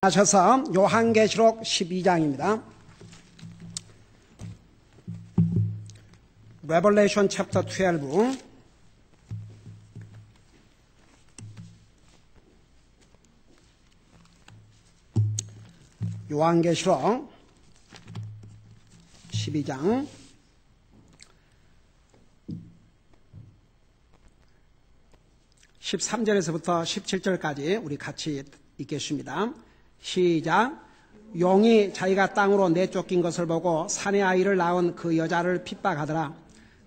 하셔서 요한계시록 12장입니다. Revelation chapter 12. 요한계시록 12장 13절에서부터 17절까지 우리 같이 읽겠습니다. 시작. 용이 자기가 땅으로 내쫓긴 것을 보고 사내 아이를 낳은 그 여자를 핍박하더라.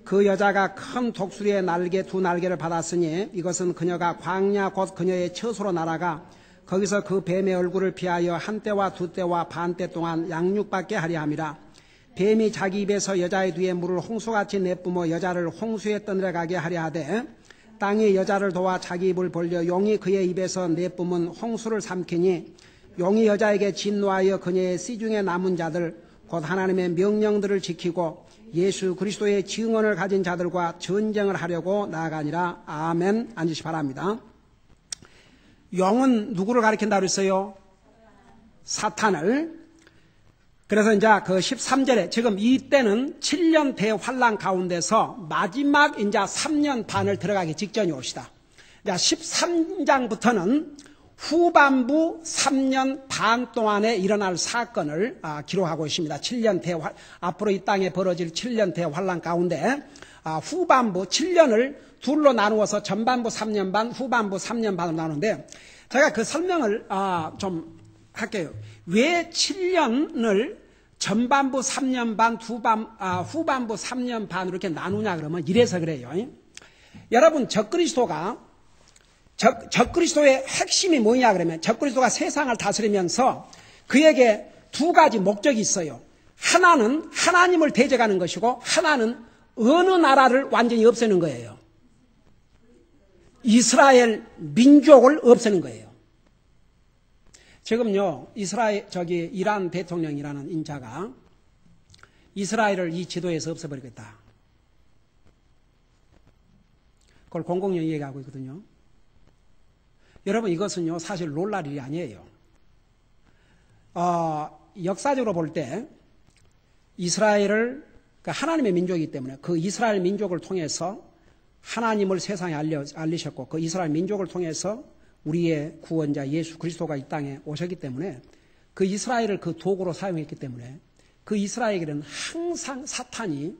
그 여자가 큰 독수리의 날개 두 날개를 받았으니 이것은 그녀가 광야 곧 그녀의 처소로 날아가 거기서 그 뱀의 얼굴을 피하여 한 때와 두 때와 반 때 동안 양육받게 하려 함이라. 뱀이 자기 입에서 여자의 뒤에 물을 홍수같이 내뿜어 여자를 홍수에 떠내려가게 하려 하되 땅이 여자를 도와 자기 입을 벌려 용이 그의 입에서 내뿜은 홍수를 삼키니 용이 여자에게 진노하여 그녀의 씨중에 남은 자들 곧 하나님의 명령들을 지키고 예수 그리스도의 증언을 가진 자들과 전쟁을 하려고 나아가니라. 아멘. 앉으시 바랍니다. 용은 누구를 가리킨다고 그랬어요? 사탄을. 그래서 이제 그 13절에 지금 이때는 7년 대환란 가운데서 마지막 이제 3년 반을 들어가기 직전이 옵시다. 자, 13장부터는 후반부 3년 반 동안에 일어날 사건을 기록하고 있습니다. 7년 앞으로 이 땅에 벌어질 7년 대환란 가운데 후반부 7년을 둘로 나누어서 전반부 3년 반, 후반부 3년 반으로 나누는데 제가 그 설명을 좀 할게요. 왜 7년을 전반부 3년 반, 후반부 3년 반으로 이렇게 나누냐 그러면 이래서 그래요. 여러분, 적그리스도의 핵심이 뭐냐 그러면 적그리스도가 세상을 다스리면서 그에게 두 가지 목적이 있어요. 하나는 하나님을 대적하는 것이고 하나는 어느 나라를 완전히 없애는 거예요. 이스라엘 민족을 없애는 거예요. 지금요, 이란 대통령이라는 인자가 이스라엘을 이 지도에서 없애버리겠다. 그걸 공공연히 얘기하고 있거든요. 여러분, 이것은요, 사실 놀랄 일이 아니에요. 역사적으로 볼 때, 이스라엘을, 하나님의 민족이기 때문에 그 이스라엘 민족을 통해서 하나님을 세상에 알리셨고, 그 이스라엘 민족을 통해서 우리의 구원자 예수 그리스도가 이 땅에 오셨기 때문에 그 이스라엘을 그 도구로 사용했기 때문에 그 이스라엘에게는 항상 사탄이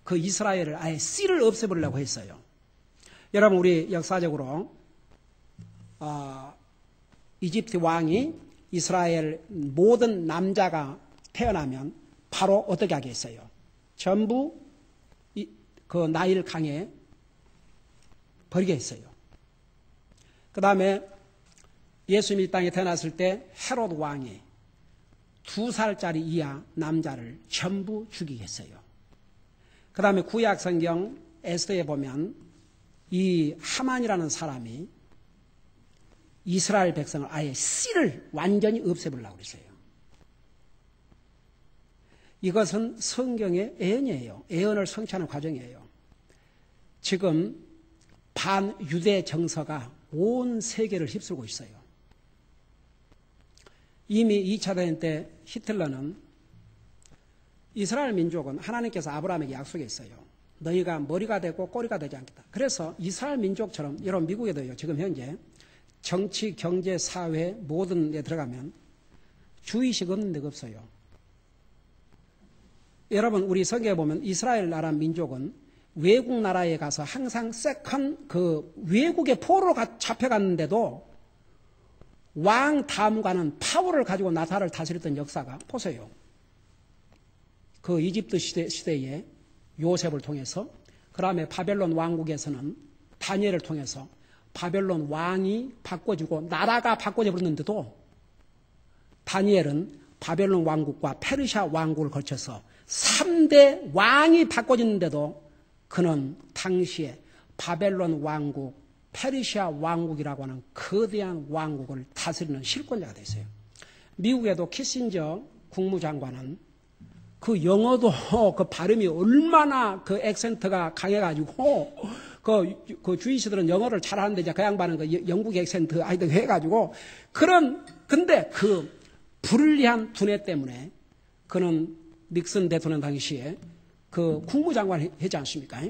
그 이스라엘을 아예 씨를 없애버리려고 했어요. 여러분, 우리 역사적으로 이집트 왕이 이스라엘 모든 남자가 태어나면 바로 어떻게 하겠어요? 전부 그 나일 강에 버리게 했어요. 그 다음에 예수님이 이 땅에 태어났을 때 헤롯 왕이 2살짜리 이하 남자를 전부 죽이게 했어요. 그 다음에 구약 성경 에스더에 보면 이 하만이라는 사람이 이스라엘 백성을 아예 씨를 완전히 없애버리려고 그랬어요. 이것은 성경의 예언이에요. 예언을 성취하는 과정이에요. 지금 반유대 정서가 온 세계를 휩쓸고 있어요. 이미 2차 대전 때 히틀러는 이스라엘 민족은 하나님께서 아브라함에게 약속했어요. 너희가 머리가 되고 꼬리가 되지 않겠다. 그래서 이스라엘 민족처럼 여러분 미국에도요. 지금 현재 정치, 경제, 사회 모든 데 들어가면 주의식 없는 데가 없어요. 여러분, 우리 성경에 보면 이스라엘 나라 민족은 외국 나라에 가서 항상 그 외국의 포로로 잡혀갔는데도 왕 다음과는 파워를 가지고 나라를 다스렸던 역사가 보세요. 그 이집트 시대에 요셉을 통해서, 그 다음에 바벨론 왕국에서는 다니엘을 통해서 바벨론 왕이 바꿔지고 나라가 바꿔져 버렸는데도 다니엘은 바벨론 왕국과 페르시아 왕국을 거쳐서 3대 왕이 바꿔졌는데도 그는 당시에 바벨론 왕국, 페르시아 왕국이라고 하는 거대한 왕국을 다스리는 실권자가 됐어요. 미국에도 키신저 국무장관은 그 영어도 그 발음이 얼마나 그 액센트가 강해가지고 그 주이시들은 영어를 잘하는데 이제 그 양반은 그 영국 액센트 하여튼 해가지고 그런 근데 그 불리한 두뇌 때문에 그는 닉슨 대통령 당시에 그 국무장관을 했지 않습니까?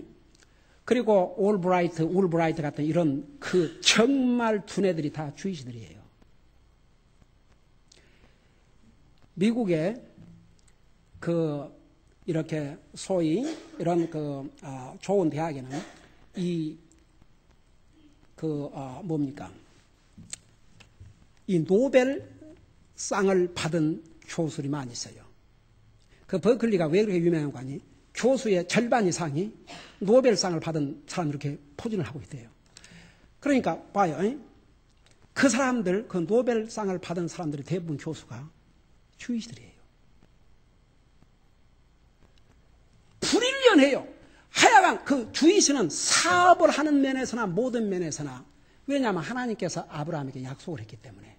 그리고 울브라이트 같은 이런 그 정말 두뇌들이 다 주의시들이에요. 미국의 그 이렇게 소위 이런 그 좋은 대학에는 뭡니까? 이 노벨상을 받은 교수들이 많이 있어요. 그 버클리가 왜 그렇게 유명한 거 아니? 교수의 절반 이상이 노벨상을 받은 사람이 이렇게 포진을 하고 있대요. 그러니까 봐요. 그 사람들, 그 노벨상을 받은 사람들이 대부분 교수가 주의시들이에요. 불일련해요. 하여간 그 주의시는 사업을 하는 면에서나 모든 면에서나, 왜냐하면 하나님께서 아브라함에게 약속을 했기 때문에.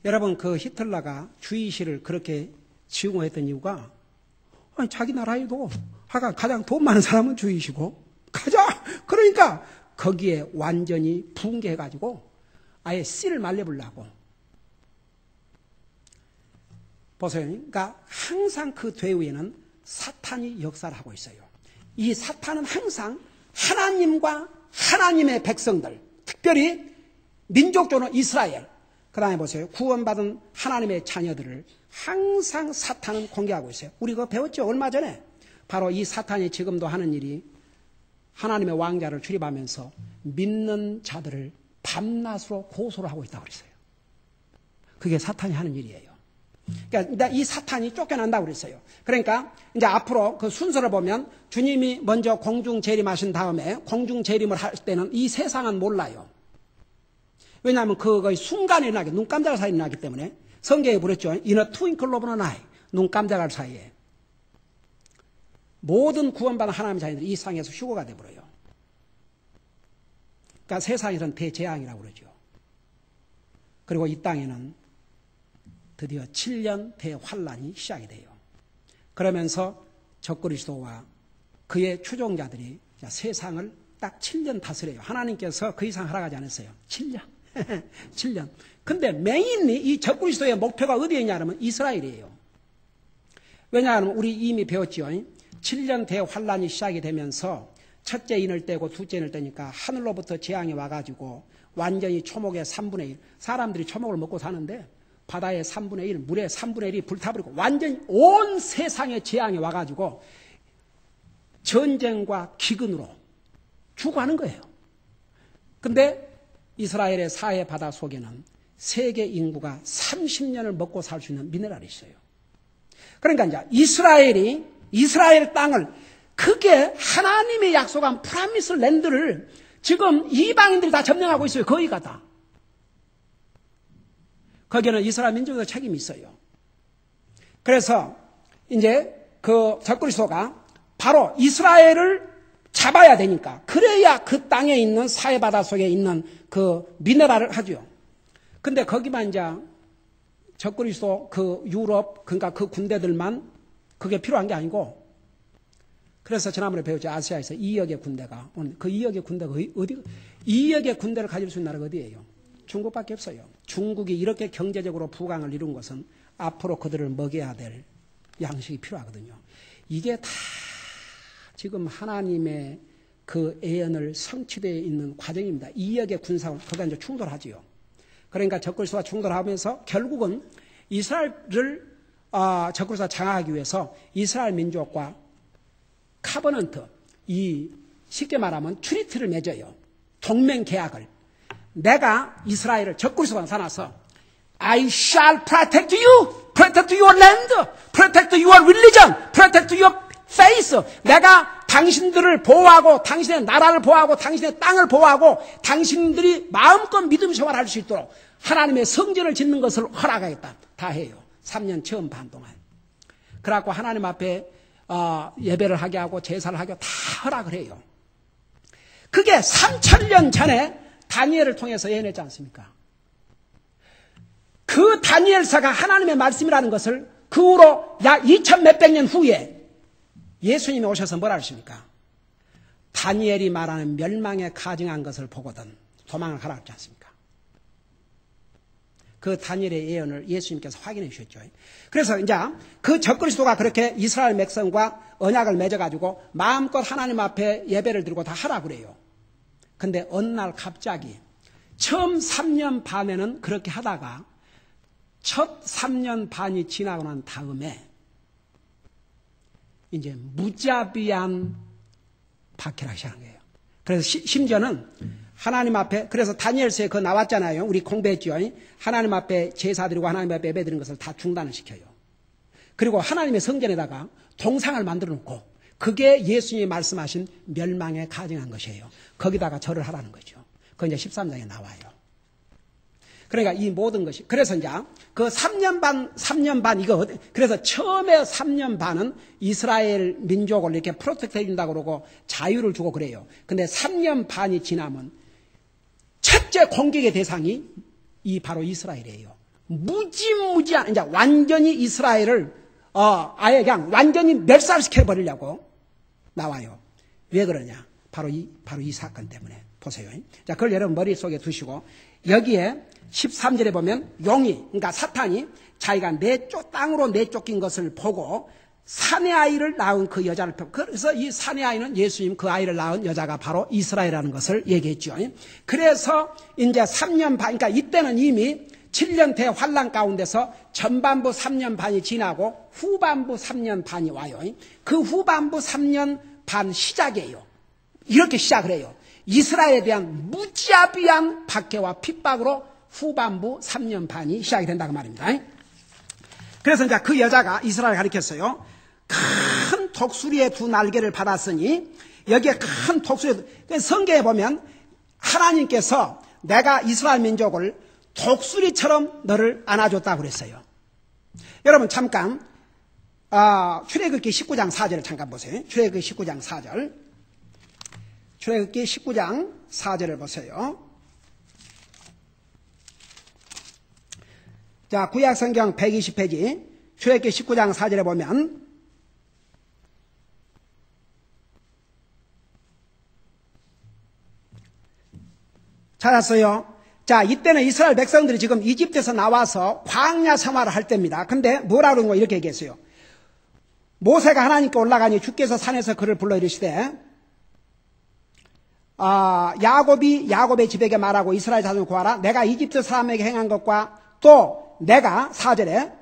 여러분, 그 히틀러가 주의시를 그렇게 지용했던 이유가, 아니, 자기 나라에도 가장 돈 많은 사람은 주의시고 그러니까 거기에 완전히 붕괴해가지고 아예 씨를 말려보려고. 보세요. 그러니까 항상 그 뒤에는 사탄이 역사를 하고 있어요. 이 사탄은 항상 하나님과 하나님의 백성들, 특별히 민족적으로 이스라엘, 그 다음에 보세요. 구원받은 하나님의 자녀들을 항상 사탄은 공격하고 있어요. 우리 그거 배웠죠? 얼마 전에. 바로 이 사탄이 지금도 하는 일이 하나님의 왕자를 출입하면서 믿는 자들을 밤낮으로 고소를 하고 있다고 그랬어요. 그게 사탄이 하는 일이에요. 그러니까 이 사탄이 쫓겨난다고 그랬어요. 그러니까 이제 앞으로 그 순서를 보면 주님이 먼저 공중 재림하신 다음에 공중 재림을 할 때는 이 세상은 몰라요. 왜냐하면 그거의 순간에 일어나기, 눈 깜짝할 사이에 일어나기 때문에 성경에 부르죠. In a twinkle of an eye. 눈 깜짝할 사이에. 모든 구원받은 하나님의 자녀들이 이 상에서 휴거가 되어버려요. 그러니까 세상에서는 대재앙이라고 그러죠. 그리고 이 땅에는 드디어 7년 대환란이 시작이 돼요. 그러면서 적그리스도와 그의 추종자들이 세상을 딱 7년 다스려요. 하나님께서 그 이상 허락하지 않았어요. 7년. 7년. 근데 메인이 이 적그리스도의 목표가 어디에 있냐면 이스라엘이에요. 왜냐하면 우리 이미 배웠죠. 7년 대환란이 시작이 되면서 첫째 인을 떼고 둘째 인을 떼니까 하늘로부터 재앙이 와가지고 완전히 초목의 3분의 1. 사람들이 초목을 먹고 사는데 바다의 3분의 1, 물의 3분의 1이 불타버리고 완전히 온 세상에 재앙이 와가지고 전쟁과 기근으로 죽어가는 거예요. 근데 이스라엘의 사해 바다 속에는 세계 인구가 30년을 먹고 살 수 있는 미네랄이 있어요. 그러니까 이제 이스라엘 땅을, 그게 하나님의 약속한 프라미스 랜드를 지금 이방인들이 다 점령하고 있어요. 거기가 다. 거기에는 이스라엘 민족의 책임이 있어요. 그래서 이제 그 적그리스도가 바로 이스라엘을 잡아야 되니까, 그래야 그 땅에 있는 사해바다 속에 있는 그 미네랄을 하죠. 근데 거기만 이제 적그리스도 그 유럽, 그러니까 그 군대들만 그게 필요한 게 아니고, 그래서 지난번에 배웠죠. 아시아에서 2억의 군대가, 그 2억의 군대가 어디, 2억의 군대를 가질 수 있는 나라가 어디예요? 중국밖에 없어요. 중국이 이렇게 경제적으로 부강을 이룬 것은 앞으로 그들을 먹여야 될 양식이 필요하거든요. 이게 다 지금 하나님의 그 예언을 성취되어 있는 과정입니다. 2억의 군사원, 그가 이제 충돌하지요. 그러니까 적그리스도와 충돌하면서 결국은 이스라엘을 적그리스도가 장악하기 위해서 이스라엘 민족과 카버넌트, 쉽게 말하면 트리티를 맺어요. 동맹 계약을. 내가 이스라엘을 적그리스도가 나타나서 I shall protect you, protect your land, protect your religion, protect your faith. 내가 당신들을 보호하고 당신의 나라를 보호하고 당신의 땅을 보호하고 당신들이 마음껏 믿음 생활을 할 수 있도록 하나님의 성전을 짓는 것을 허락하겠다. 다 해요. 3년 처음 반 동안. 그래갖고 하나님 앞에 예배를 하게 하고 제사를 하게 하고 다 허락을 해요. 그게 3,000년 전에 다니엘을 통해서 예언했지 않습니까? 그 다니엘서가 하나님의 말씀이라는 것을 그 후로 약 2,000 몇백 년 후에 예수님이 오셔서 뭐라 하십니까? 다니엘이 말하는 멸망에 가증한 것을 보거든 도망을 가라 하지 않습니까? 그 다니엘의 예언을 예수님께서 확인해 주셨죠. 그래서 이제 그 적그리스도가 그렇게 이스라엘 백성과 언약을 맺어가지고 마음껏 하나님 앞에 예배를 드리고 다 하라 그래요. 근데 어느 날 갑자기 처음 3년 반에는 그렇게 하다가 첫 3년 반이 지나고 난 다음에 이제 무자비한 박해를 시작한 거예요. 그래서 심지어는 하나님 앞에, 그래서 다니엘서에 그거 나왔잖아요. 우리 공부했죠. 하나님 앞에 제사 드리고 하나님 앞에 예배 드리는 것을 다 중단을 시켜요. 그리고 하나님의 성전에다가 동상을 만들어 놓고 그게 예수님이 말씀하신 멸망에 가증한 것이에요. 거기다가 절을 하라는 거죠. 그거 이제 13장에 나와요. 그러니까 이 모든 것이, 그래서 이제 그 3년 반 이거, 그래서 처음에 3년 반은 이스라엘 민족을 이렇게 프로텍트 해준다고 그러고 자유를 주고 그래요. 근데 3년 반이 지나면 첫째 공격의 대상이 바로 이스라엘이에요. 무지무지한, 이제 완전히 이스라엘을, 아예 그냥 완전히 멸살시켜버리려고 나와요. 왜 그러냐? 바로 이 사건 때문에. 보세요. 자, 그걸 여러분 머릿속에 두시고, 여기에 13절에 보면 용이, 그러니까 사탄이 자기가 땅으로 내쫓긴 것을 보고 사내 아이를 낳은 그 여자를 펴고, 그래서 이 사내 아이는 예수님 그 아이를 낳은 여자가 바로 이스라엘이라는 것을 얘기했죠. 그래서 이제 3년 반, 그러니까 이때는 이미 7년 대환란 가운데서 전반부 3년 반이 지나고 후반부 3년 반이 와요. 그 후반부 3년 반 시작이에요. 이렇게 시작을 해요. 이스라엘에 대한 무자비한 박해와 핍박으로 후반부 3년 반이 시작이 된다고 말입니다. 그래서 이제 그 여자가 이스라엘을 가리켰어요. 큰 독수리의 두 날개를 받았으니, 여기에 큰 독수리, 성경에 보면 하나님께서 내가 이스라엘 민족을 독수리처럼 너를 안아줬다고 그랬어요. 여러분 잠깐 출애굽기 19장 4절을 잠깐 보세요. 출애굽기 19장 4절. 출애굽기 19장 4절을 보세요. 자, 구약성경 120페이지 출애굽기 19장 4절에 보면 찾았어요. 자, 이때는 이스라엘 백성들이 지금 이집트에서 나와서 광야 생활을 할 때입니다. 근데 뭐라 그런 거 이렇게 얘기했어요. 모세가 하나님께 올라가니 주께서 산에서 그를 불러 이르시되 야곱의 집에게 말하고 이스라엘 자손을 구하라. 내가 이집트 사람에게 행한 것과 또 내가 4절에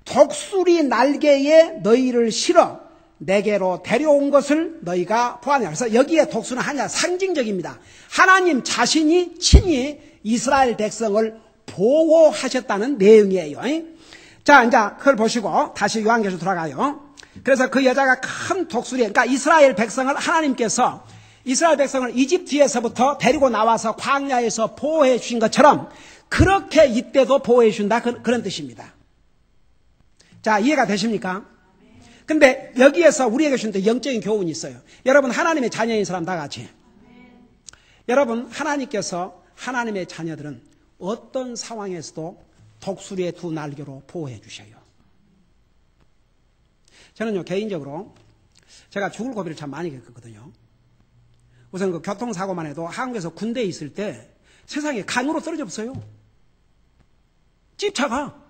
독수리 날개에 너희를 실어 내게로 데려온 것을 너희가 보았냐. 그래서 여기에 독수는 하냐 상징적입니다. 하나님 자신이 친히 이스라엘 백성을 보호하셨다는 내용이에요. 자, 이제 그걸 보시고 다시 요한계시로 돌아가요. 그래서 그 여자가 큰 독수리, 그러니까 이스라엘 백성을 하나님께서 이스라엘 백성을 이집트에서부터 데리고 나와서 광야에서 보호해 주신 것처럼 그렇게 이때도 보호해 준다, 그런 뜻입니다. 자, 이해가 되십니까? 근데 여기에서 우리에게 주는 영적인 교훈이 있어요. 여러분 하나님의 자녀인 사람 다 같이. 여러분 하나님의 자녀들은 어떤 상황에서도 독수리의 두 날개로 보호해 주셔요. 저는요 개인적으로 제가 죽을 고비를 참 많이 겪었거든요. 우선 그 교통사고만 해도 한국에서 군대에 있을 때 세상에 강으로 떨어져 없어요. 집차가.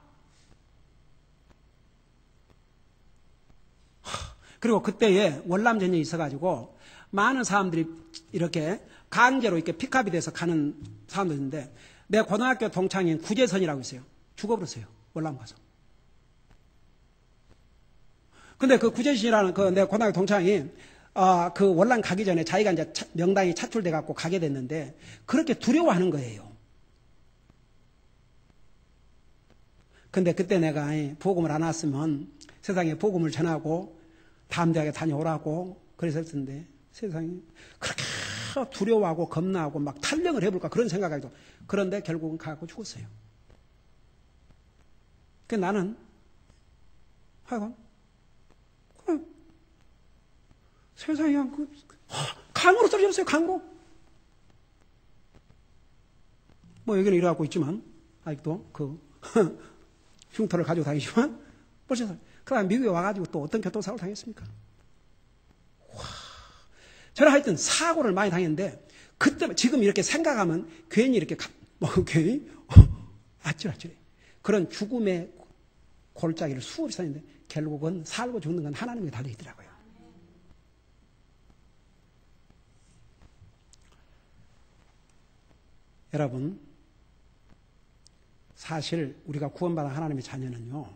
그리고 그때에 월남전쟁이 있어가지고 많은 사람들이 이렇게 강제로 이렇게 픽업이 돼서 가는 사람들이 있는데 내 고등학교 동창인 구재선이라고 있어요. 죽어버렸어요. 월남 가서. 근데 그 구재선이라는 그 내 고등학교 동창이 그 월남 가기 전에 자기가 이제 명단이 차출돼 갖고 가게 됐는데 그렇게 두려워하는 거예요. 근데 그때 내가 복음을 안 왔으면 세상에 복음을 전하고 다음 대학에 다녀오라고 그랬었는데 세상에 그렇게 두려워하고 겁나고 막 탈령을 해볼까 그런 생각이 들고 그런데 결국은 가고 죽었어요. 그 나는 하여간 세상에 그냥 강으로 떨어졌어요. 강으로. 뭐 여기는 일어나고 있지만 아직도 그 흉터를 가지고 다니지만 벌써 그 다음에 미국에 와가지고 또 어떤 교통사고를 당했습니까? 와, 저는 하여튼 사고를 많이 당했는데 그때 지금 이렇게 생각하면 괜히 이렇게 괜히 아찔아찔해. 그런 죽음의 골짜기를 수없이 사는데 결국은 살고 죽는 건 하나님께 달려있더라고요. 여러분, 사실 우리가 구원받은 하나님의 자녀는요,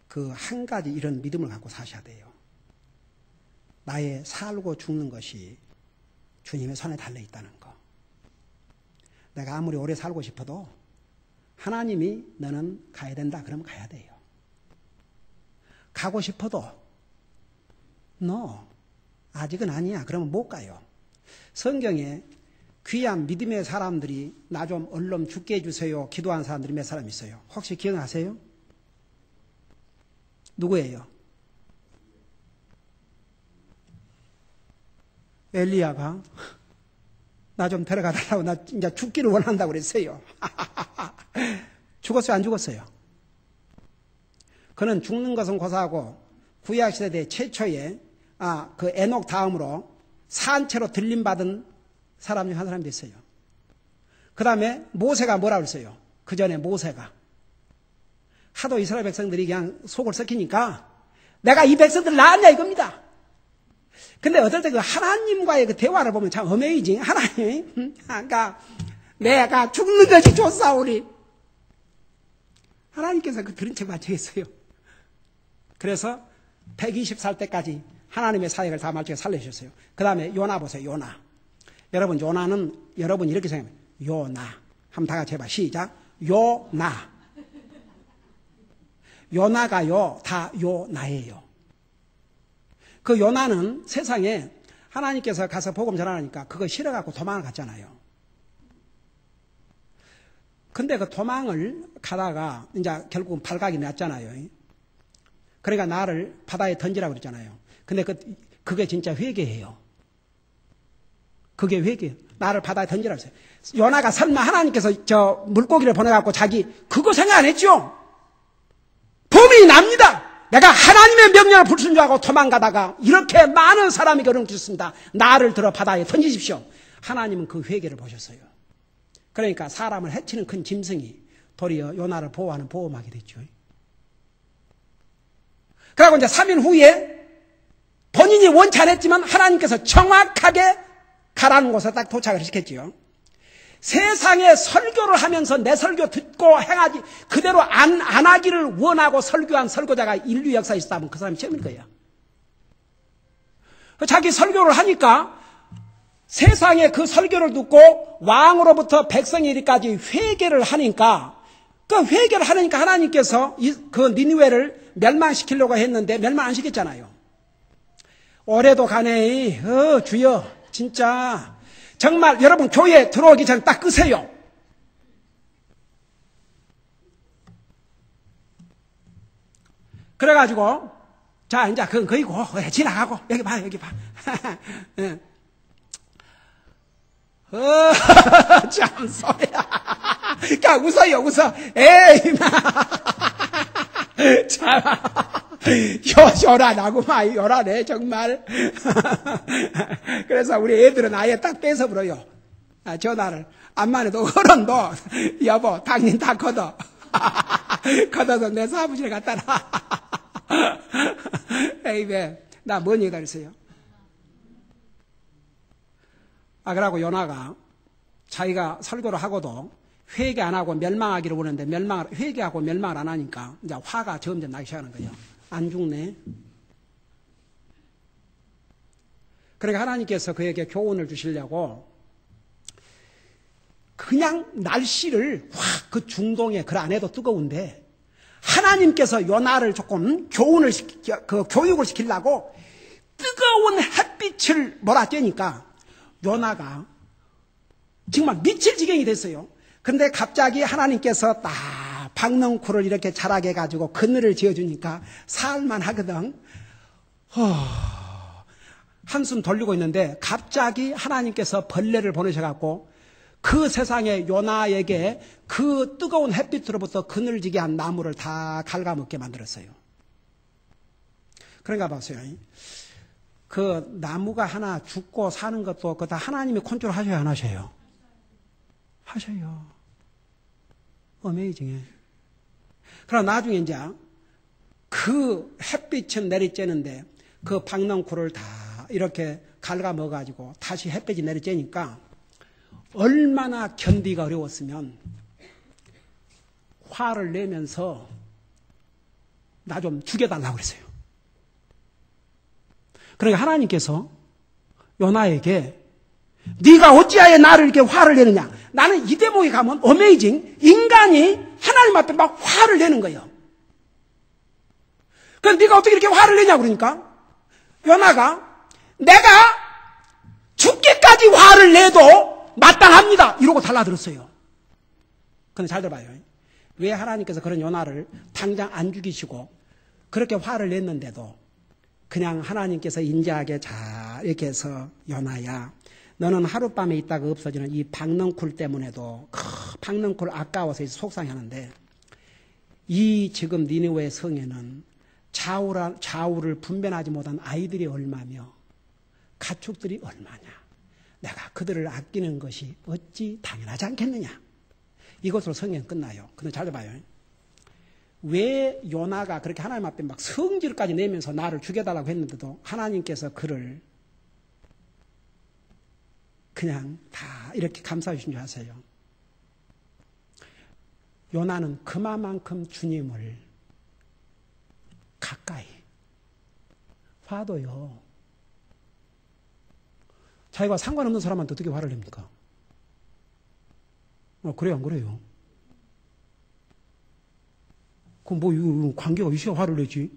그 한 가지 이런 믿음을 갖고 사셔야 돼요. 나의 살고 죽는 것이 주님의 손에 달려있다는 거. 내가 아무리 오래 살고 싶어도 하나님이 너는 가야 된다 그러면 가야 돼요. 가고 싶어도 너 아직은 아니야 그러면 못 가요. 성경에 귀한 믿음의 사람들이 나 좀 얼른 죽게 해주세요 기도한 사람들이 몇 사람 있어요. 혹시 기억나세요? 누구예요? 엘리야가 나 좀 데려가달라고 나 이제 죽기를 원한다고 그랬어요. 죽었어요? 안 죽었어요? 그는 죽는 것은 고사하고 구약시대 최초의 그 에녹 다음으로 산채로 들림받은 사람 중 한 사람이 됐어요. 그 다음에 모세가 뭐라고 그랬어요? 그 전에 모세가 하도 이스라엘 백성들이 그냥 속을 썩히니까 내가 이 백성들 낳았냐 이겁니다. 근데 어떨 때 그 하나님과의 그 대화를 보면 참 어메이징. 하나님, 그러니까 내가 죽는 것이 좋사오리. 하나님께서 그 들은 척 맞추겠어요. 그래서 120살 때까지 하나님의 사역을 다 말쪽에 살려주셨어요. 그 다음에 요나 보세요. 요나. 여러분 요나는 여러분 이렇게 생각해요. 요나. 한번 다 같이 해봐. 시작. 요나. 요나가요. 다 요나예요. 그 요나는 세상에 하나님께서 가서 복음 전하니까 그거 싫어갖고 도망을 갔잖아요. 근데 그 도망을 가다가 이제 결국은 발각이 났잖아요. 그러니까 나를 바다에 던지라고 그랬잖아요. 근데 그게 진짜 회개예요. 그게 회개예요. 나를 바다에 던지라고 했어요. 요나가 설마 하나님께서 저 물고기를 보내갖고 자기 그거 생각 안 했죠? 범인이 납니다. 내가 하나님의 명령을 불순종하고 도망가다가 이렇게 많은 사람이 결혼을 주셨습니다. 나를 들어 바다에 던지십시오. 하나님은 그 회개를 보셨어요. 그러니까 사람을 해치는 큰 짐승이 도리어 요나를 보호하는 보호막이 됐죠. 그리고 이제 3일 후에 본인이 원치 않았지만 하나님께서 정확하게 가라는 곳에 딱 도착을 시켰지요. 세상에 설교를 하면서 내 설교 듣고 행하지 그대로 안 하기를 원하고 설교한 설교자가 인류 역사에 있다면 그 사람이 처음일 거예요. 자기 설교를 하니까 세상에 그 설교를 듣고 왕으로부터 백성이 이리까지 회개를 하니까 그 회개를 하니까 하나님께서 그 니느웨를 멸망시키려고 했는데 멸망 안 시켰잖아요. 올해도 가네. 주여 진짜 정말 여러분 교회에 들어오기 전에 딱 끄세요. 그래가지고 자 이제 그건 거의고 지나가고 여기 봐 여기 봐. 참 소리야. 그냥 웃어요 웃어. 에이 참 요란하구만 요란해 정말. 그래서 우리 애들은 아예 딱 떼서 불어요. 전화를 암만 해도 어른도 여보 당신 다 걷어. 걷어서 내 사무실에 갖다 놔. 에이베 나 뭔 얘기가 있어요. 그러고 요나가 자기가 설교를 하고도 회개 안 하고 멸망하기를 원했는데 회개하고 멸망을 안 하니까 이제 화가 점점 나기 시작하는 거예요. 안 죽네. 그러니까 하나님께서 그에게 교훈을 주시려고 그냥 날씨를 확 그 중동에 그 안에도 뜨거운데 하나님께서 요나를 조금 교육을 시키려고 뜨거운 햇빛을 몰아쬐니까 요나가 정말 미칠 지경이 됐어요. 그런데 갑자기 하나님께서 딱 박넝쿨을 이렇게 자라게 해가지고 그늘을 지어주니까 살만 하거든. 한숨 돌리고 있는데 갑자기 하나님께서 벌레를 보내셔갖고 그 세상에 요나에게 그 뜨거운 햇빛으로부터 그늘지게 한 나무를 다 갉아먹게 만들었어요. 그러니까 보세요. 그 나무가 하나 죽고 사는 것도 그거 다 하나님이 컨트롤 하셔야 안 하셔요. 하셔요. 어메이징해. 그러나 나중에 이제 그 햇빛은 내리쬐는데 그 박넝쿨을 다 이렇게 갉아먹어가지고 다시 햇빛이 내리쬐니까 얼마나 견디기가 어려웠으면 화를 내면서 나 좀 죽여달라고 그랬어요. 그러니까 하나님께서 요나에게 네가 어찌하여 나를 이렇게 화를 내느냐. 나는 이 대목에 가면 어메이징 인간이 하나님 앞에 막 화를 내는 거예요. 그럼 네가 어떻게 이렇게 화를 내냐 그러니까 요나가 내가 죽기까지 화를 내도 마땅합니다 이러고 달라들었어요. 근데 잘 들어봐요. 왜 하나님께서 그런 요나를 당장 안 죽이시고 그렇게 화를 냈는데도 그냥 하나님께서 인자하게 잘 이렇게 해서 요나야 너는 하룻밤에 있다가 없어지는 이 박넝쿨 때문에도 박넝쿨 아까워서 속상해하는데 이 지금 니느웨 성에는 좌우를 분별하지 못한 아이들이 얼마며 가축들이 얼마냐. 내가 그들을 아끼는 것이 어찌 당연하지 않겠느냐. 이것으로 성경은 끝나요. 근데 잘 봐요. 왜 요나가 그렇게 하나님 앞에 막 성질까지 내면서 나를 죽여달라고 했는데도 하나님께서 그를 그냥 다 이렇게 감싸해 주신 줄 아세요? 요나는 그만큼 주님을 가까이 화도요. 자기가 상관없는 사람한테 어떻게 화를 냅니까? 그래요, 안 그래요? 그럼 뭐, 관계가 있어야 화를 내지?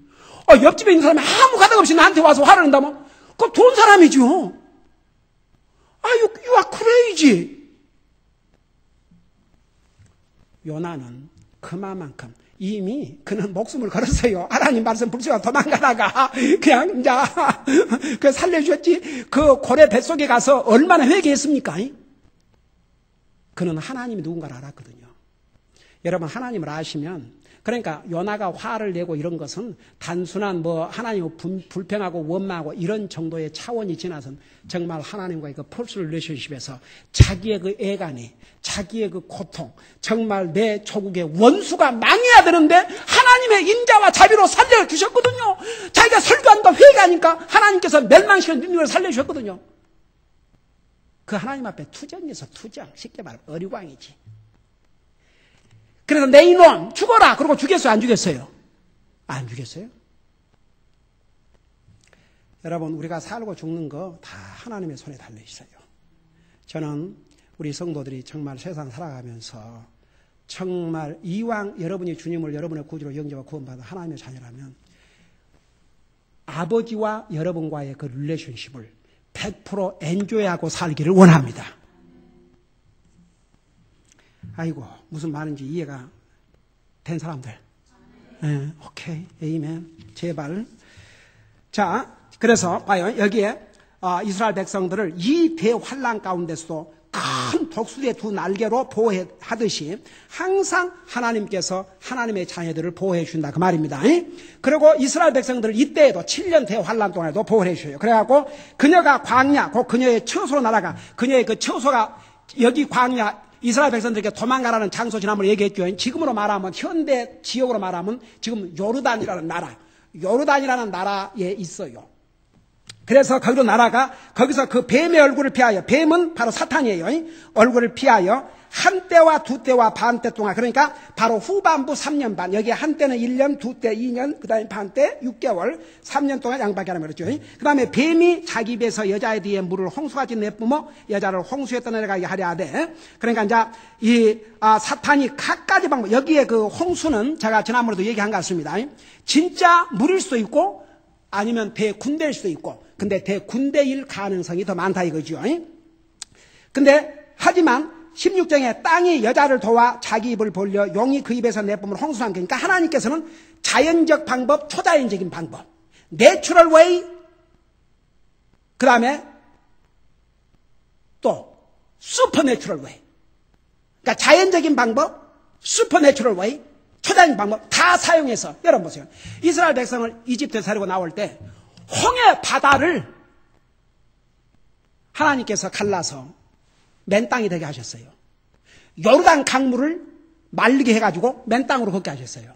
옆집에 있는 사람이 아무 가닥 없이 나한테 와서 화를 낸다면? 그럼 좋은 사람이죠. You are crazy. 요나는 그만큼 이미 그는 목숨을 걸었어요. 하나님 말씀 불수가 도망가다가 그냥 이제 그 살려주셨지. 그 고래 뱃속에 가서 얼마나 회개했습니까? 그는 하나님이 누군가를 알았거든요. 여러분 하나님을 아시면 그러니까 요나가 화를 내고 이런 것은 단순한 뭐 하나님을 불평하고 원망하고 이런 정도의 차원이 지나선 정말 하나님과의 그 펄스 릴레이션십에서 자기의 그 애간이 자기의 그 고통 정말 내 조국의 원수가 망해야 되는데 하나님의 인자와 자비로 살려주셨거든요. 자기가 설교한다 회개하니까 하나님께서 멸망시키는 능력을 살려주셨거든요. 그 하나님 앞에 투정에서 투정 쉽게 말하면 어리광이지. 그래서 내 이놈 죽어라. 그러고 죽였어요? 안 죽였어요? 안 죽였어요? 여러분 우리가 살고 죽는 거 다 하나님의 손에 달려있어요. 저는 우리 성도들이 정말 세상 살아가면서 정말 이왕 여러분이 주님을 여러분의 구주로 영접하고 구원받은 하나님의 자녀라면 아버지와 여러분과의 그 릴레이션십을 100% 엔조이하고 살기를 원합니다. 아이고 무슨 말인지 이해가 된 사람들. 네, 오케이, 에이멘. 제발. 자, 그래서 봐요. 여기에 이스라엘 백성들을 이 대환란 가운데서도 큰 독수리의 두 날개로 보호하듯이 항상 하나님께서 하나님의 자녀들을 보호해 준다 그 말입니다. 그리고 이스라엘 백성들을 이때에도 7년 대환란 동안에도 보호해 주셔요. 그래갖고 그녀가 광야, 그 그녀의 처소로 날아가 그녀의 그 처소가 여기 광야 이스라엘 백성들에게 도망가라는 장소 지난번에 얘기했죠. 지금으로 말하면 현대 지역으로 말하면 지금 요르단이라는 나라에 있어요. 그래서 거기로 날아가 거기서 그 뱀의 얼굴을 피하여 뱀은 바로 사탄이에요. 얼굴을 피하여 한때와 두때와 반때 동안 그러니까 바로 후반부 3년 반 여기 한때는 1년 두때 2년 그 다음에 반때 6개월 3년 동안 양박이 하는 거죠. 그 다음에 뱀이 자기 입에서 여자의 뒤에 물을 홍수같이 내뿜어 여자를 홍수에 떠내려가게 하려 하되 그러니까 이제 이 사탄이 갖가지 방법 여기에 그 홍수는 제가 지난번에도 얘기한 것 같습니다. 진짜 물일 수도 있고 아니면 대군대일 수도 있고 근데 대군대일 가능성이 더 많다 이거죠. 근데 하지만 16장에 땅이 여자를 도와 자기 입을 벌려 용이 그 입에서 내뿜을 홍수한 거니까 하나님께서는 자연적 방법, 초자연적인 방법, 내추럴 웨이, 그 다음에 또 슈퍼내추럴 웨이. 그러니까 자연적인 방법, 슈퍼내추럴 웨이, 초자연적인 방법 다 사용해서 여러분 보세요. 이스라엘 백성을 이집트에서 데리고 나올 때 홍해 바다를 하나님께서 갈라서 맨 땅이 되게 하셨어요. 요르단 강물을 말리게 해가지고 맨 땅으로 걷게 하셨어요.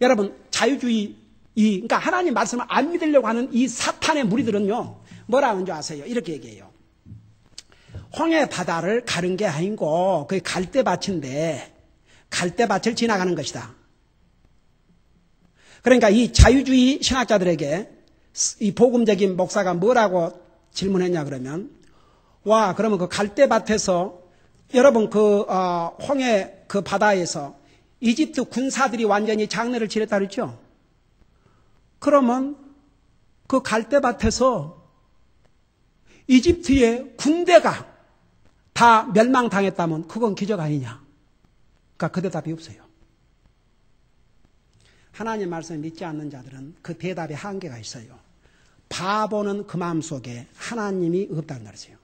여러분, 자유주의, 그러니까 하나님 말씀을 안 믿으려고 하는 이 사탄의 무리들은요, 뭐라는 줄 아세요? 이렇게 얘기해요. 홍해 바다를 가른 게 아니고, 그게 갈대밭인데, 갈대밭을 지나가는 것이다. 그러니까 이 자유주의 신학자들에게 이 복음적인 목사가 뭐라고 질문했냐 그러면, 와, 그러면 그 갈대밭에서 여러분 홍해 그 바다에서 이집트 군사들이 완전히 장례를 치렀다 그랬죠? 그러면 그 갈대밭에서 이집트의 군대가 다 멸망당했다면 그건 기적 아니냐? 그러니까 그 대답이 없어요. 하나님 말씀을 믿지 않는 자들은 그 대답에 한계가 있어요. 바보는 그 마음속에 하나님이 없다는 말이에요.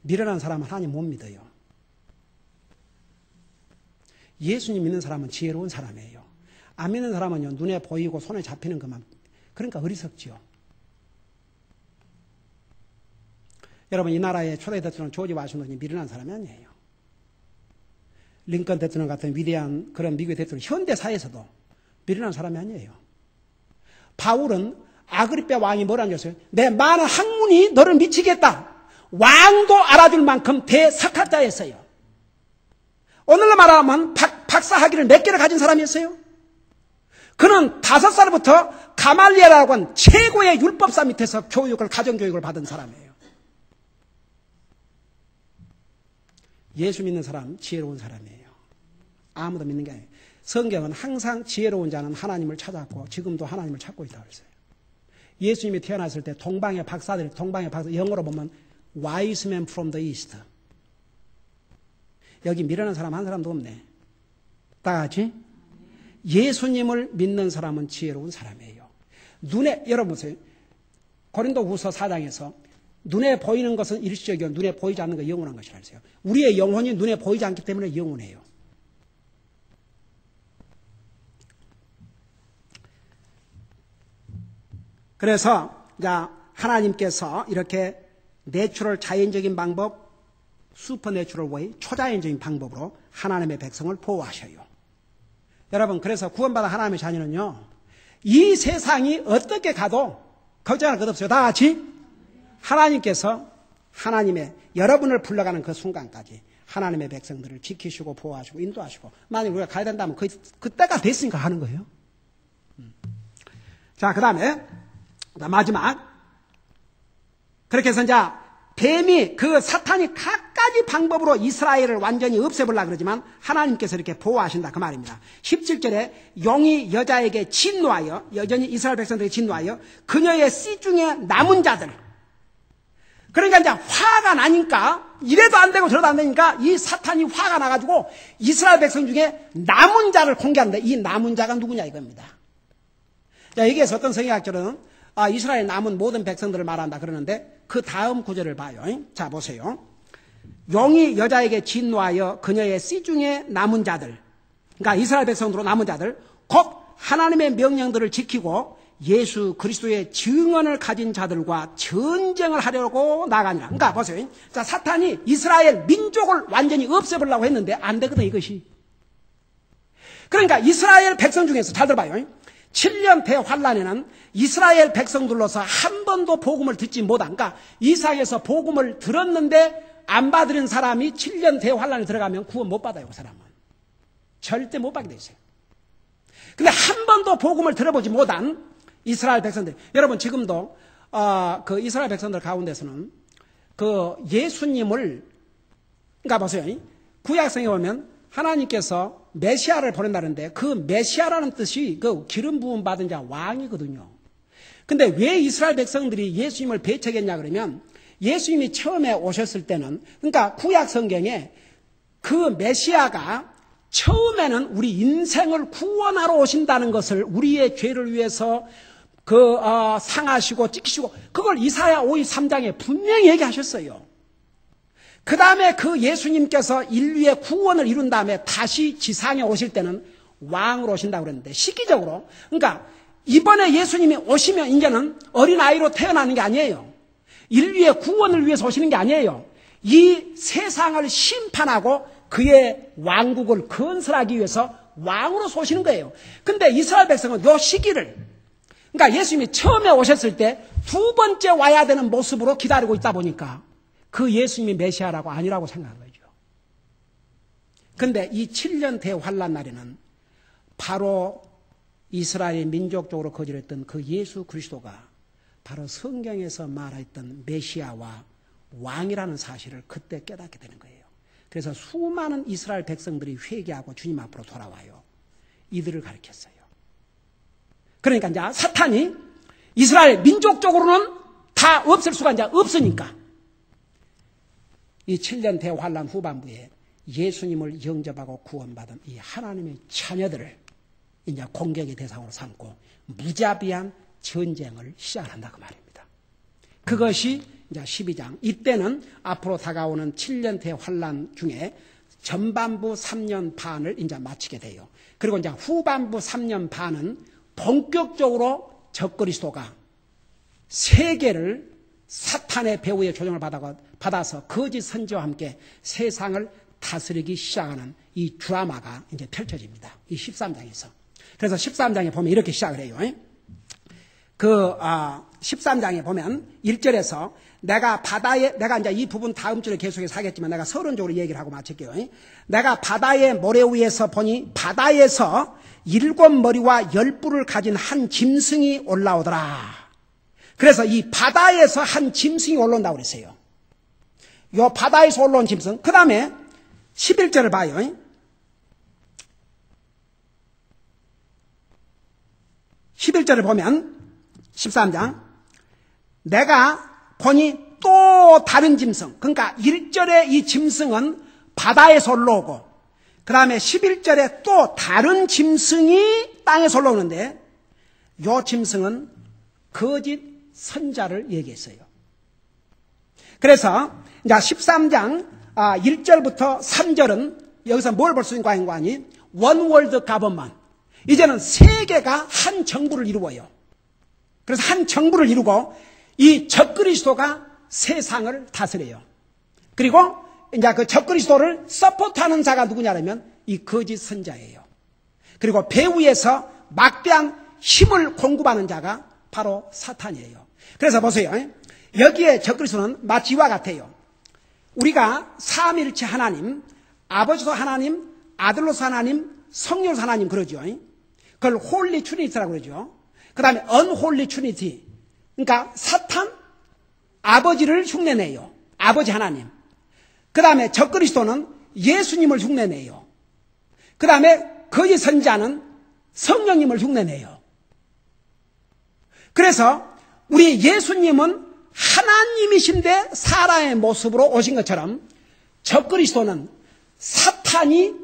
미련한 사람은 하나님 못 믿어요. 예수님 믿는 사람은 지혜로운 사람이에요. 안 믿는 사람은요, 눈에 보이고 손에 잡히는 것만, 그러니까 어리석지요. 여러분, 이 나라의 초대 대통령 조지 워싱턴이 미련한 사람이 아니에요. 링컨 대통령 같은 위대한 그런 미국의 대통령, 현대 사회에서도 미련한 사람이 아니에요. 바울은 아그리빠 왕이 뭐라는 줄 아세요? 내 많은 학문이 너를 미치겠다. 왕도 알아줄 만큼 대석학자였어요. 오늘로 말하면 박사 학위를 몇 개를 가진 사람이었어요? 그는 5살부터 가말리엘이라고 한 최고의 율법사 밑에서 교육을, 가정교육을 받은 사람이에요. 예수 믿는 사람 지혜로운 사람이에요. 아무도 믿는 게 아니에요. 성경은 항상 지혜로운 자는 하나님을 찾았고 지금도 하나님을 찾고 있다고 그랬어요. 예수님이 태어났을 때 동방의 박사들, 영어로 보면 wise men from the east. 여기 미련한 사람 한 사람도 없네. 다 같이 예수님을 믿는 사람은 지혜로운 사람이에요. 여러분 보세요. 고린도후서 4장에서 눈에 보이는 것은 일시적이요 눈에 보이지 않는 것 영원한 것이라 했어요. 우리의 영혼이 눈에 보이지 않기 때문에 영원해요. 그래서 하나님께서 이렇게 내추럴 자연적인 방법, 슈퍼내추럴 웨이, 초자연적인 방법으로 하나님의 백성을 보호하셔요. 여러분, 그래서 구원받은 하나님의 자녀는요, 이 세상이 어떻게 가도 걱정할 것 없어요. 다 같이 하나님께서 하나님의 여러분을 불러가는 그 순간까지 하나님의 백성들을 지키시고 보호하시고 인도하시고, 만약 우리가 가야 된다면 그때가 됐으니까 하는 거예요. 자, 그 다음에 마지막, 그렇게 해서 뱀이 그 사탄이 갖가지 방법으로 이스라엘을 완전히 없애보려고 그러지만 하나님께서 이렇게 보호하신다 그 말입니다. 17절에 용이 여자에게 진노하여, 여전히 이스라엘 백성들에게 진노하여 그녀의 씨 중에 남은 자들, 그러니까 화가 나니까 이래도 안 되고 저래도 안 되니까 이 사탄이 화가 나가지고 이스라엘 백성 중에 남은 자를 공개하는데, 이 남은 자가 누구냐 이겁니다. 여기에서 어떤 성경학자들은 이스라엘 남은 모든 백성들을 말한다 그러는데, 그 다음 구절을 봐요. 자, 보세요. 용이 여자에게 진노하여 그녀의 씨 중에 남은 자들, 그러니까 이스라엘 백성으로 남은 자들, 곧 하나님의 명령들을 지키고 예수 그리스도의 증언을 가진 자들과 전쟁을 하려고 나가니라. 그러니까 보세요. 자, 사탄이 이스라엘 민족을 완전히 없애보려고 했는데 안 되거든, 이것이. 그러니까 이스라엘 백성 중에서 잘 들어봐요. 7년 대환란에는 이스라엘 백성들로서 한 번도 복음을 듣지 못한, 그러니까 이스라엘에서 복음을 들었는데 안 받은 사람이 7년 대환란에 들어가면 구원 못 받아요. 그 사람은 절대 못 받게 돼 있어요. 근데 한 번도 복음을 들어보지 못한 이스라엘 백성들, 여러분 지금도 그 이스라엘 백성들 가운데서는 그 예수님을, 그러니까 보세요. 구약성에 보면 하나님께서 메시아를 보낸다는데, 그 메시아라는 뜻이 그 기름 부음 받은 자 왕이거든요. 근데 왜 이스라엘 백성들이 예수님을 배척했냐 그러면, 예수님이 처음에 오셨을 때는, 그러니까 구약 성경에 그 메시아가 처음에는 우리 인생을 구원하러 오신다는 것을, 우리의 죄를 위해서 상하시고 찢기시고, 그걸 이사야 53장에 분명히 얘기하셨어요. 그 다음에 그 예수님께서 인류의 구원을 이룬 다음에 다시 지상에 오실 때는 왕으로 오신다고 그랬는데, 시기적으로, 그러니까 이번에 예수님이 오시면 이제는 어린아이로 태어나는 게 아니에요. 인류의 구원을 위해서 오시는 게 아니에요. 이 세상을 심판하고 그의 왕국을 건설하기 위해서 왕으로 쏘시는 거예요. 근데 이스라엘 백성은 요 시기를, 그러니까 예수님이 처음에 오셨을 때 두 번째 와야 되는 모습으로 기다리고 있다 보니까 그 예수님이 메시아라고 아니라고 생각한 거죠. 근데 이 7년 대환란 날에는 바로 이스라엘 민족적으로 거절했던 그 예수 그리스도가 바로 성경에서 말했던 메시아와 왕이라는 사실을 그때 깨닫게 되는 거예요. 그래서 수많은 이스라엘 백성들이 회개하고 주님 앞으로 돌아와요. 이들을 가르쳤어요. 그러니까 이제 사탄이 이스라엘 민족적으로는 다 없을 수가 이제 없으니까 이 7년 대환란 후반부에 예수님을 영접하고 구원받은 이 하나님의 자녀들을 이제 공격의 대상으로 삼고 무자비한 전쟁을 시작한다 그 말입니다. 그것이 이제 12장. 이때는 앞으로 다가오는 7년 대환란 중에 전반부 3년 반을 이제 마치게 돼요. 그리고 이제 후반부 3년 반은 본격적으로 적그리스도가 세계를 사탄의 배후의 조정을 받아서 거짓 선지와 함께 세상을 다스리기 시작하는 이 드라마가 이제 펼쳐집니다. 이 13장에서. 그래서 13장에 보면 이렇게 시작을 해요. 13장에 보면 1절에서 내가 이제 이 부분 다음 주에 계속해서 하겠지만 내가 서론적으로 얘기를 하고 마칠게요. 내가 바다의 모래 위에서 보니 바다에서 7머리와 10뿔을 가진 한 짐승이 올라오더라. 그래서 이 바다에서 한 짐승이 올라온다고 그랬어요. 요 바다에서 올라온 짐승. 그 다음에 11절을 봐요. 11절을 보면 13장 내가 보니 또 다른 짐승. 그러니까 1절에 이 짐승은 바다에서 올라오고 그 다음에 11절에 또 다른 짐승이 땅에서 올라오는데 이 짐승은 거짓 선자를 얘기했어요. 그래서 이제 13장 1절부터 3절은 여기서 뭘 볼 수 있는 거 아니? 원월드 가버먼. 이제는 세계가 한 정부를 이루어요. 그래서 한 정부를 이루고 이 적그리스도가 세상을 다스려요. 그리고 이제 그 적그리스도를 서포트하는 자가 누구냐면 이 거짓 선자예요. 그리고 배후에서 막대한 힘을 공급하는 자가 바로 사탄이에요. 그래서 보세요. 여기에 적그리스도는 마치 이와 같아요. 우리가 삼위일체 하나님, 아버지도 하나님, 아들로서 하나님, 성령으로서 하나님 그러죠. 그걸 홀리 트리니티라고 그러죠. 그 다음에 언홀리 트리니티. 그러니까 사탄, 아버지를 흉내내요. 아버지 하나님. 그 다음에 적그리스도는 예수님을 흉내내요. 그 다음에 거짓 선자는 성령님을 흉내내요. 그래서 우리 예수님은 하나님이신데 사람의 모습으로 오신 것처럼 적그리스도는 사탄이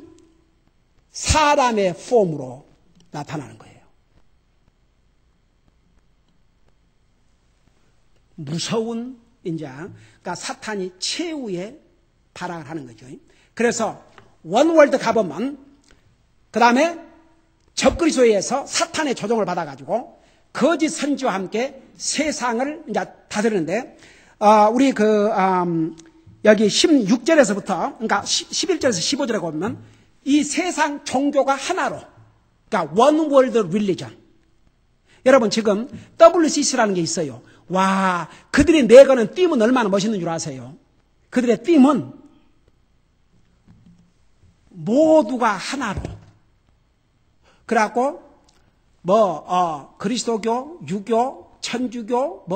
사람의 폼으로 나타나는 거예요. 무서운 인자, 그러니까 사탄이 최후의 발악을 하는 거죠. 그래서 원월드 가버먼, 그 다음에 적그리스도에 의해서 사탄의 조종을 받아가지고 거짓 선지와 함께 세상을 이제 다스리는데, 우리 여기 16절에서부터, 그러니까 11절에서 15절에 보면 이 세상 종교가 하나로, 그러니까 One World Religion. 여러분 지금 WCC라는 게 있어요. 와, 그들이 내거는 띠은 얼마나 멋있는 줄 아세요? 그들의 띠은 모두가 하나로. 그래갖고 그리스도교, 유교, 천주교,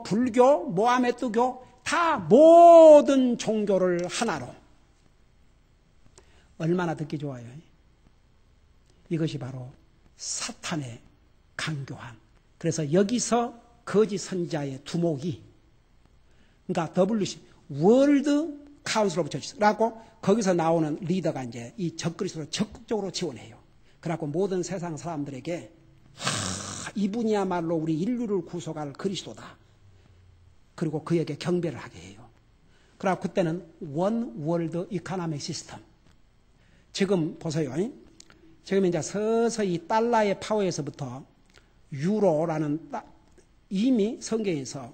불교, 모하메드교 다 모든 종교를 하나로. 얼마나 듣기 좋아요. 이것이 바로 사탄의 강교함. 그래서 여기서 거짓 선자의 두목이, 그러니까 WC, 월드 카운슬 오브 처치스. 그래갖고 거기서 나오는 리더가 이제 이 적그리스도를 적극적으로 지원해요. 그래갖고 모든 세상 사람들에게 이분이야말로 우리 인류를 구속할 그리스도다. 그리고 그에게 경배를 하게 해요. 그래갖고 그때는 원 월드 이코노믹 시스템. 지금 보세요. 지금 이제 서서히 달러의 파워에서부터 유로라는 이미 성경에서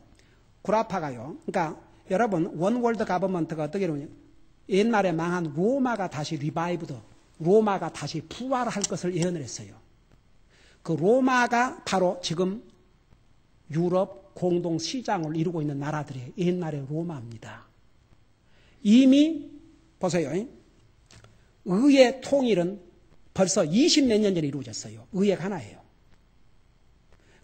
구라파가요. 그러니까 여러분 원 월드 가버먼트가 어떻게 이루냐? 옛날에 망한 로마가 다시 리바이브드, 로마가 다시 부활할 것을 예언을 했어요. 그 로마가 바로 지금 유럽 공동 시장을 이루고 있는 나라들이 옛날의 로마입니다. 이미 보세요. 의의 통일은 벌써 20몇 년 전에 이루어졌어요. 의회가 하나예요.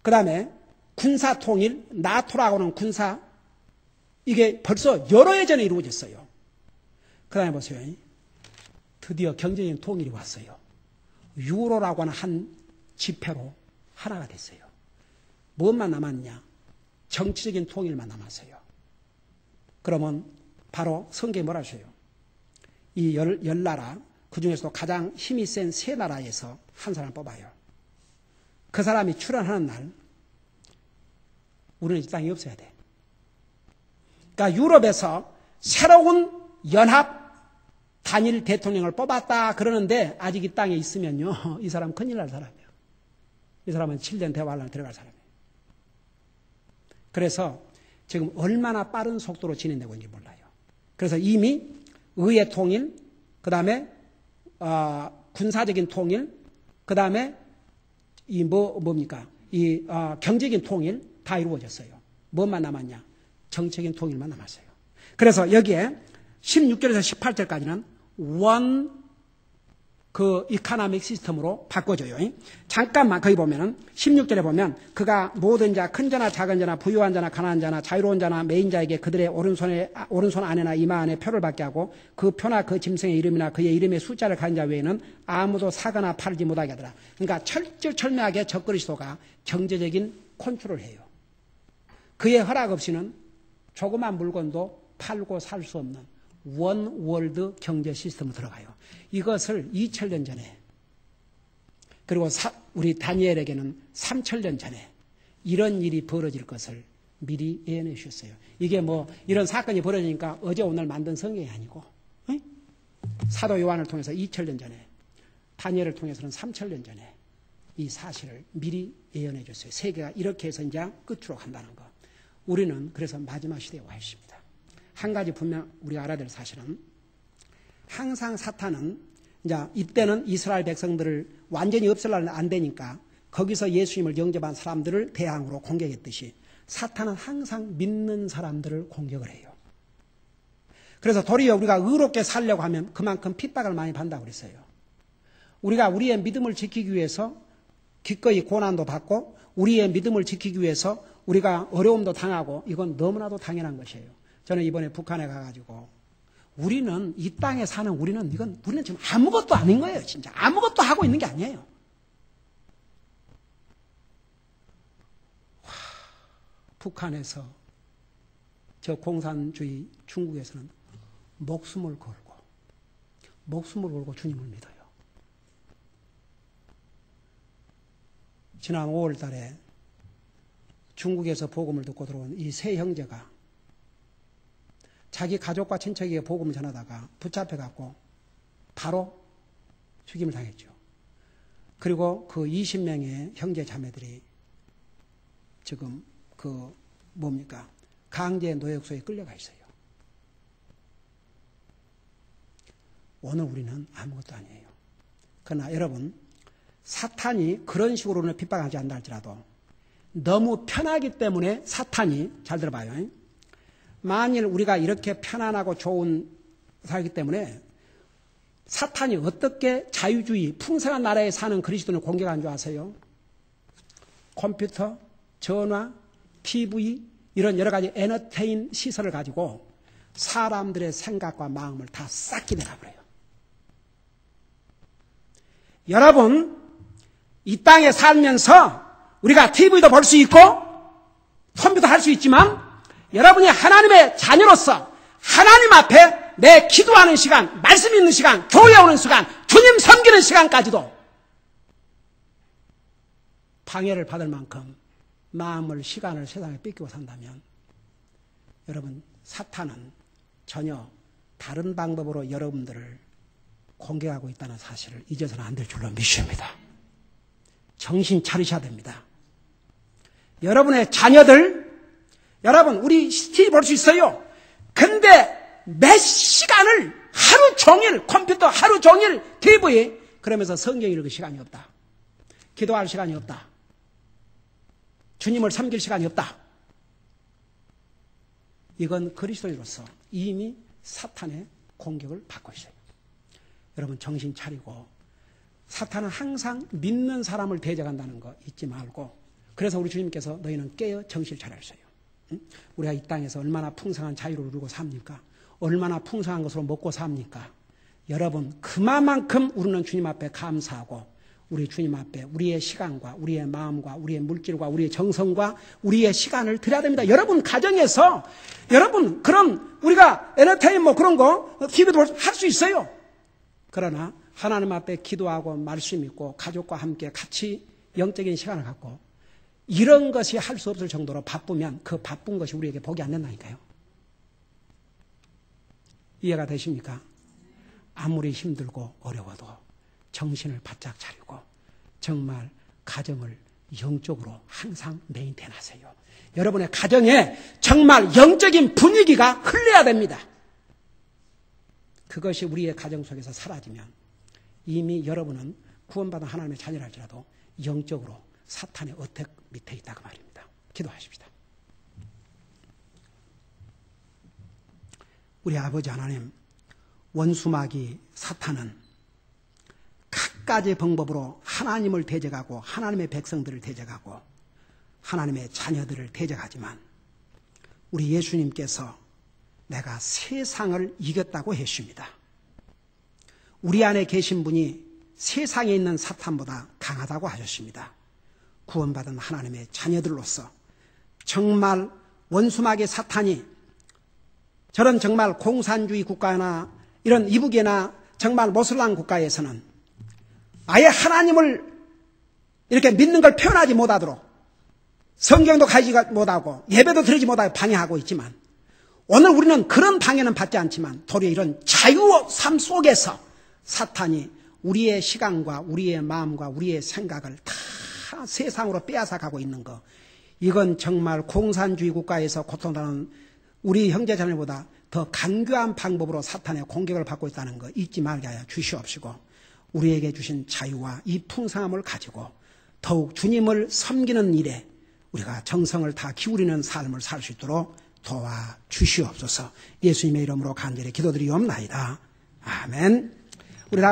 그 다음에 군사 통일, 나토라고 하는 군사, 이게 벌써 여러 해 전에 이루어졌어요. 그 다음에 보세요. 드디어 경제적인 통일이 왔어요. 유로라고 하는 한 지폐로 하나가 됐어요. 무엇만 남았냐? 정치적인 통일만 남았어요. 그러면 바로 성경에 뭐라 하셔요? 이 열 나라, 그 중에서도 가장 힘이 센 세 나라에서 한 사람 뽑아요. 그 사람이 출연하는 날 우리는 이 땅에 없어야 돼. 그러니까 유럽에서 새로운 연합 단일 대통령을 뽑았다 그러는데 아직 이 땅에 있으면요, 이 사람 큰일 날 사람이에요. 이 사람은 7년 대환란에 들어갈 사람이에요. 그래서 지금 얼마나 빠른 속도로 진행되고 있는지 몰라요. 그래서 이미 의회 통일, 그 다음에 군사적인 통일, 그 다음에 이 뭡니까? 이 경제적인 통일 다 이루어졌어요. 뭐만 남았냐? 정책인 통일만 남았어요. 그래서 여기에 16절에서 18절까지는 그 이카노믹 시스템으로 바꿔줘요. 잠깐만 거기 보면은 16절에 보면 그가 모든 자, 큰 자나 작은 자나 부유한 자나 가난한 자나 자유로운 자나 매인 자에게 그들의 오른손 안에나 이마 안에 표를 받게 하고 그 표나 그 짐승의 이름이나 그의 이름의 숫자를 가진 자 외에는 아무도 사거나 팔지 못하게 하더라. 그러니까 철저철저하게 적그리스도가 경제적인 컨트롤을 해요. 그의 허락 없이는 조그만 물건도 팔고 살 수 없는 원 월드 경제 시스템으로 들어가요. 이것을 2000년 전에, 그리고 우리 다니엘에게는 3000년 전에 이런 일이 벌어질 것을 미리 예언해 주셨어요. 이게 뭐 이런 사건이 벌어지니까 어제 오늘 만든 성경이 아니고 사도 요한을 통해서 2000년 전에, 다니엘을 통해서는 3000년 전에 이 사실을 미리 예언해 줬어요. 세계가 이렇게 해서 이제 끝으로 간다는 거. 우리는 그래서 마지막 시대에 와 있습니다. 한 가지 분명 우리가 알아야 될 사실은, 항상 사탄은 이제 이때는 이스라엘 백성들을 완전히 없애려면 안 되니까 거기서 예수님을 영접한 사람들을 대항으로 공격했듯이 사탄은 항상 믿는 사람들을 공격을 해요. 그래서 도리어 우리가 의롭게 살려고 하면 그만큼 핍박을 많이 받는다고 그랬어요. 우리가 우리의 믿음을 지키기 위해서 기꺼이 고난도 받고 우리의 믿음을 지키기 위해서 우리가 어려움도 당하고, 이건 너무나도 당연한 것이에요. 저는 이번에 북한에 가가지고 우리는 이 땅에 사는 우리는 지금 아무것도 아닌 거예요. 진짜 아무것도 하고 있는 게 아니에요. 북한에서 저 공산주의 중국에서는 목숨을 걸고 주님을 믿어요. 지난 5월 달에 중국에서 복음을 듣고 들어온 이 세 형제가 자기 가족과 친척에게 복음을 전하다가 붙잡혀갖고 바로 죽임을 당했죠. 그리고 그 20명의 형제 자매들이 지금 강제 노역소에 끌려가 있어요. 오늘 우리는 아무것도 아니에요. 그러나 여러분, 사탄이 그런 식으로는 핍박하지 않다 할지라도 너무 편하기 때문에 사탄이, 잘 들어봐요, 만일 우리가 이렇게 편안하고 좋은 살기 때문에 사탄이 어떻게 자유주의, 풍성한 나라에 사는 그리스도인을 공격한 줄 아세요? 컴퓨터, 전화, TV 이런 여러 가지 에너테인 시설을 가지고 사람들의 생각과 마음을 다 싹 기내버려요. 여러분, 이 땅에 살면서 우리가 TV도 볼 수 있고 컴퓨터 할 수 있지만 여러분이 하나님의 자녀로서 하나님 앞에 내 기도하는 시간, 말씀 있는 시간, 교회 오는 시간, 주님 섬기는 시간까지도 방해를 받을 만큼 마음을, 시간을 세상에 뺏기고 산다면 여러분, 사탄은 전혀 다른 방법으로 여러분들을 공격하고 있다는 사실을 잊어서는 안 될 줄로 믿습니다. 정신 차리셔야 됩니다. 여러분의 자녀들, 여러분, 우리 TV 볼 수 있어요. 근데 몇 시간을 하루 종일 컴퓨터, 하루 종일 TV, 그러면서 성경 읽을 시간이 없다. 기도할 시간이 없다. 주님을 섬길 시간이 없다. 이건 그리스도인으로서 이미 사탄의 공격을 받고 있어요. 여러분 정신 차리고, 사탄은 항상 믿는 사람을 대적한다는 거 잊지 말고, 그래서 우리 주님께서 너희는 깨어 정신을 차려주세요. 우리가 이 땅에서 얼마나 풍성한 자유를 누리고 삽니까? 얼마나 풍성한 것으로 먹고 삽니까? 여러분 그만큼 우리는 주님 앞에 감사하고, 우리 주님 앞에 우리의 시간과 우리의 마음과 우리의 물질과 우리의 정성과 우리의 시간을 드려야 됩니다. 여러분 가정에서 여러분 그런 우리가 엔터테인 뭐 그런 거 TV도 할 수 있어요. 그러나 하나님 앞에 기도하고 말씀 읽고 가족과 함께 같이 영적인 시간을 갖고 이런 것이 할 수 없을 정도로 바쁘면 그 바쁜 것이 우리에게 복이 안 된다니까요. 이해가 되십니까? 아무리 힘들고 어려워도 정신을 바짝 차리고 정말 가정을 영적으로 항상 메인테인 하세요. 여러분의 가정에 정말 영적인 분위기가 흘러야 됩니다. 그것이 우리의 가정 속에서 사라지면 이미 여러분은 구원받은 하나님의 자녀랄지라도 영적으로 사탄의 어택 밑에 있다고 말입니다. 기도하십시다. 우리 아버지 하나님, 원수마귀 사탄은 각가지 방법으로 하나님을 대적하고 하나님의 백성들을 대적하고 하나님의 자녀들을 대적하지만 우리 예수님께서 내가 세상을 이겼다고 했습니다. 우리 안에 계신 분이 세상에 있는 사탄보다 강하다고 하셨습니다. 구원받은 하나님의 자녀들로서 정말 원수마귀 사탄이 저런 정말 공산주의 국가나 이런 이북이나 정말 모슬람 국가에서는 아예 하나님을 이렇게 믿는 걸 표현하지 못하도록 성경도 가지지 못하고 예배도 드리지 못하고 방해하고 있지만, 오늘 우리는 그런 방해는 받지 않지만 도리어 이런 자유의 삶 속에서 사탄이 우리의 시간과 우리의 마음과 우리의 생각을 다 세상으로 빼앗아가고 있는 거, 이건 정말 공산주의 국가에서 고통당하는 우리 형제자매보다 더 간교한 방법으로 사탄의 공격을 받고 있다는 거 잊지 말게 하여 주시옵시고, 우리에게 주신 자유와 이 풍성함을 가지고 더욱 주님을 섬기는 일에 우리가 정성을 다 기울이는 삶을 살 수 있도록 도와주시옵소서. 예수님의 이름으로 간절히 기도드리옵나이다. 아멘. 우리 다